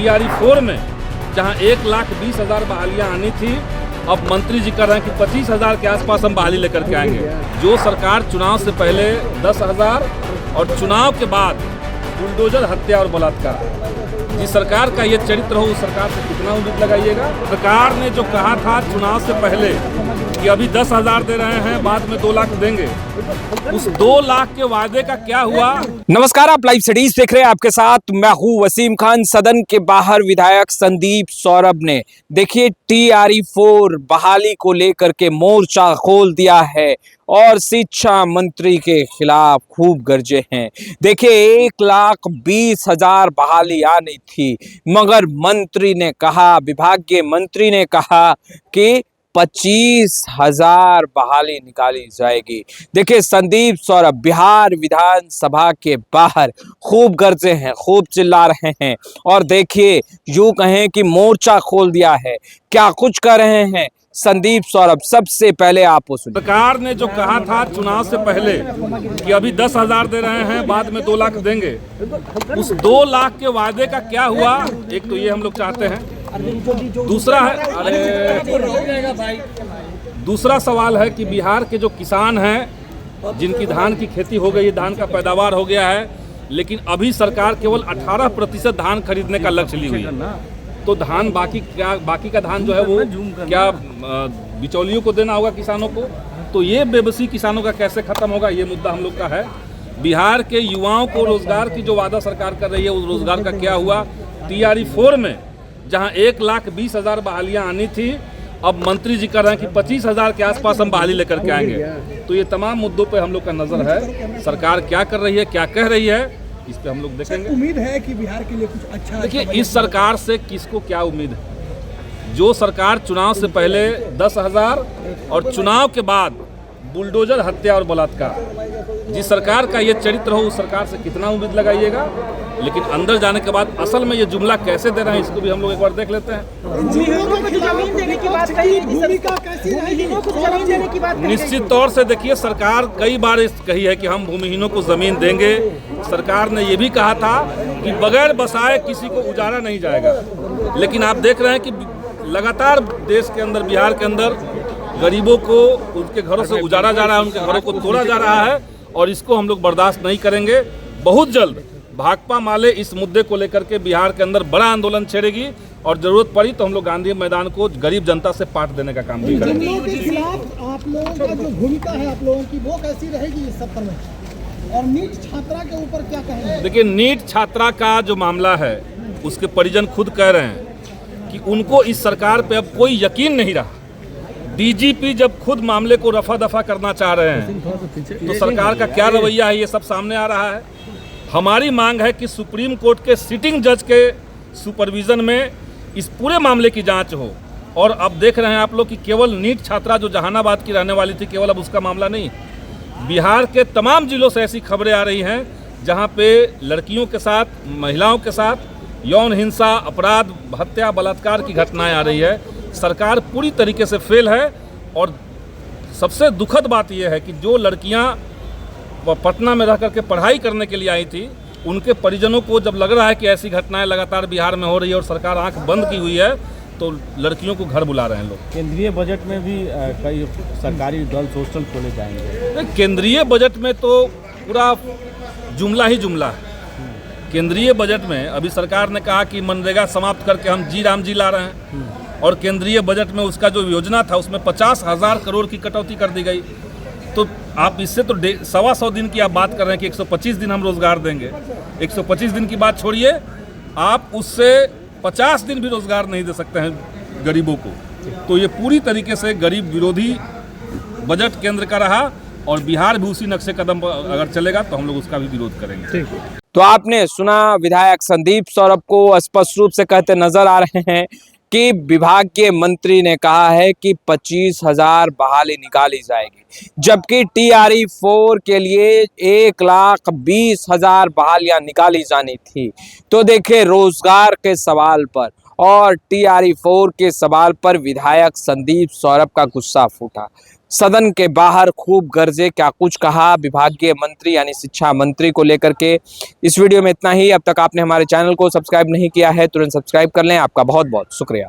TRE 4 में जहां 1,20,000 बहालियां आनी थी, अब मंत्री जी कर रहे हैं कि 25,000 के आसपास हम बहाली लेकर के आएंगे। जो सरकार चुनाव से पहले 10,000 और चुनाव के बाद बुलडोजर हत्या और बलात्कार, जिस सरकार का ये चरित्र हो उस सरकार से कितना उम्मीद लगाइएगा। सरकार ने जो कहा था चुनाव से पहले कि अभी 10,000 दे रहे हैं, बाद में 2 लाख देंगे, उस 2 लाख के वादे का क्या हुआ। नमस्कार, आप लाइव स्टडीज देख रहे हैं, आपके साथ मैं हूं वसीम खान। सदन के बाहर विधायक संदीप सौरभ ने देखिए TRE 4 बहाली को लेकर के मोर्चा खोल दिया है और शिक्षा मंत्री के खिलाफ खूब गरजे हैं। देखिए 1,20,000 बहाली आनी थी, मगर मंत्री ने कहा, विभागीय मंत्री ने कहा कि 25,000 बहाली निकाली जाएगी। देखिए संदीप सौरभ बिहार विधानसभा के बाहर खूब गरजे हैं, खूब चिल्ला रहे हैं और देखिए यूं कहें कि मोर्चा खोल दिया है। क्या कुछ कर रहे हैं संदीप सौरभ, सबसे पहले आप सुनिए। सरकार ने जो कहा था चुनाव से पहले कि अभी 10,000 दे रहे हैं, बाद में 2 लाख देंगे, उस 2 लाख के वादे का क्या हुआ। एक तो ये हम लोग चाहते हैं, दूसरा है दूसरा सवाल है कि बिहार के जो किसान हैं जिनकी धान की खेती हो गई, धान का पैदावार हो गया है, लेकिन अभी सरकार केवल 18% धान खरीदने का लक्ष्य ली हुई है। तो धान बाकी का धान जो है वो क्या बिचौलियों को देना होगा किसानों को। तो ये बेबसी किसानों का कैसे खत्म होगा, ये मुद्दा हम लोग का है। बिहार के युवाओं को रोजगार की जो वादा सरकार कर रही है उस रोजगार का क्या हुआ। TRE 4 में जहां 1,20,000 बहालियां आनी थी, अब मंत्री जी कर रहे हैं कि 25,000 के आसपास हम बहाली लेकर के आएंगे। तो ये तमाम मुद्दों पे हम लोग का नजर है। सरकार क्या कर रही है, क्या कह रही है, इस पे हम लोग देखेंगे। उम्मीद है कि बिहार के लिए कुछ अच्छा। देखिए इस सरकार से किसको क्या उम्मीद है। जो सरकार चुनाव से पहले 10,000 और चुनाव के बाद बुलडोजर हत्या और बलात्कार, जिस सरकार का ये चरित्र हो उस सरकार से कितना उम्मीद लगाइएगा। लेकिन अंदर जाने के बाद असल में ये जुमला कैसे दे रहे हैं इसको भी हम लोग एक बार देख लेते हैं। निश्चित तौर से देखिए सरकार कई बार कही है कि हम भूमिहीनों को जमीन देंगे। सरकार ने ये भी कहा था कि बगैर बसाए किसी को उजाड़ा नहीं जाएगा। लेकिन आप देख रहे हैं कि लगातार देश के अंदर, बिहार के अंदर गरीबों को उनके घरों से उजाड़ा जा रहा है, उनके घरों को तोड़ा जा रहा है और इसको हम लोग बर्दाश्त नहीं करेंगे। बहुत जल्द भाकपा माले इस मुद्दे को लेकर के बिहार के अंदर बड़ा आंदोलन छेड़ेगी और जरूरत पड़ी तो हम लोग गांधी मैदान को गरीब जनता से पाट देने का काम भी करेंगे। आप लोगों का जो भूमिका है आप लोगों की वो कैसी रहेगी इस सत्र में, और नीट छात्रा के ऊपर क्या कहेंगे। देखिए नीट छात्रा का जो मामला है उसके परिजन खुद कह रहे हैं कि उनको इस सरकार पे अब कोई यकीन नहीं रहा। DGP जब खुद मामले को रफा दफा करना चाह रहे हैं तो सरकार का क्या रवैया है ये सब सामने आ रहा है। हमारी मांग है कि सुप्रीम कोर्ट के सिटिंग जज के सुपरविजन में इस पूरे मामले की जांच हो। और अब देख रहे हैं आप लोग कि केवल नीट छात्रा जो जहानाबाद की रहने वाली थी, केवल अब उसका मामला नहीं, बिहार के तमाम जिलों से ऐसी खबरें आ रही हैं जहां पे लड़कियों के साथ, महिलाओं के साथ यौन हिंसा, अपराध, हत्या, बलात्कार की घटनाएं आ रही है। सरकार पूरी तरीके से फेल है। और सबसे दुखद बात यह है कि जो लड़कियां पटना में रह करके पढ़ाई करने के लिए आई थी, उनके परिजनों को जब लग रहा है कि ऐसी घटनाएं लगातार बिहार में हो रही है और सरकार आंख बंद की हुई है, तो लड़कियों को घर बुला रहे हैं लोग। केंद्रीय बजट में भी कई सरकारी गर्ल्स हॉस्टल खोले जाएंगे। केंद्रीय बजट में तो पूरा जुमला ही जुमला है। केंद्रीय बजट में अभी सरकार ने कहा कि मनरेगा समाप्त करके हम जी राम जी ला रहे हैं और केंद्रीय बजट में उसका जो योजना था उसमें 50,000 करोड़ की कटौती कर दी गई। तो आप इससे तो 125 दिन की आप बात कर रहे हैं कि 125 दिन हम रोजगार देंगे। 125 दिन की बात छोड़िए, आप उससे 50 दिन भी रोजगार नहीं दे सकते हैं गरीबों को। तो ये पूरी तरीके से गरीब विरोधी बजट केंद्र का रहा और बिहार भी उसी नक्शे कदम पर अगर चलेगा तो हम लोग उसका भी विरोध करेंगे। तो आपने सुना विधायक संदीप सौरभ को स्पष्ट रूप से कहते नजर आ रहे हैं कि विभाग के मंत्री ने कहा है कि 25,000 बहाली निकाली जाएगी, जबकि TRE 4 के लिए 1,20,000 बहालियां निकाली जानी थी। तो देखिए रोजगार के सवाल पर और TRE 4 के सवाल पर विधायक संदीप सौरभ का गुस्सा फूटा। सदन के बाहर खूब गरजे, क्या कुछ कहा विभागीय मंत्री यानी शिक्षा मंत्री को लेकर के। इस वीडियो में इतना ही। अब तक आपने हमारे चैनल को सब्सक्राइब नहीं किया है तुरंत सब्सक्राइब कर लें। आपका बहुत बहुत शुक्रिया।